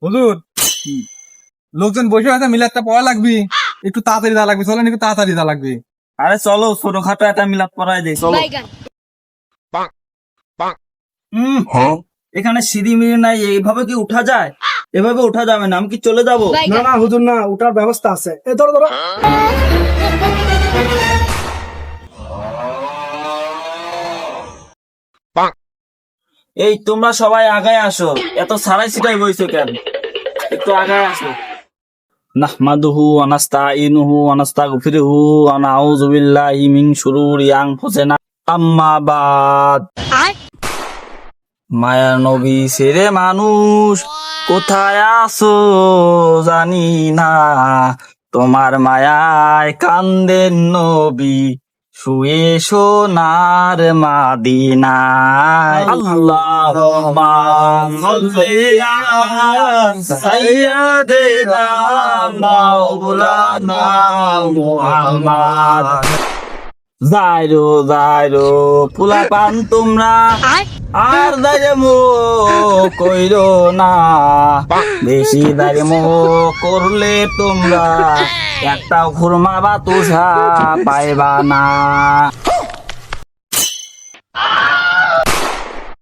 হুজুর লোকজন বসে আছে, মিলাদটা পড়া লাগবে, একটু তাড়াতাড়ি যা লাগবে, চলেন একটু তাড়াতাড়ি যা লাগবে। আরে চলো ছোটখাটো একটা মিলাদ পড়াই দেই, চলো। এখানে সিঁড়ি মিড়ি নাই, এইভাবে কি উঠা যায়? এভাবে উঠা যাবে না, আমি কি চলে যাবো? না না হুজুর না, ওটার ব্যবস্থা আছে। এ ধরো ধরো। এই তোমরা সবাই আগায় আসো, এত সারাই সিটাই বইছো কেন? একটু আগায় আসো। নাহমাদুহু ওয়া নাস্তাঈনুহু ওয়া নাস্তাগফিরুহু ওয়া নাউযু বিল্লাহি মিন শুরুরি আনফুসিনা আম্মা বাদ। মায়ার নবী ছেড়ে মানুষ কোথায় আছো জানি না, তোমার মায়ায় কান্দেন নবী শুয়ে সোনার মাদিনায়। আল্লাহুম্মা সাল্লি আলা সাইয়্যিদিনা মাওলানা মুহাম্মদ। যাইরো ফুলা পান তোমরা আর দাঁড়ে মো কইরো না, বেশি দাঁড়ে মো করলে তোমরা একটাও খুরমা বা তুষা পাইবা না।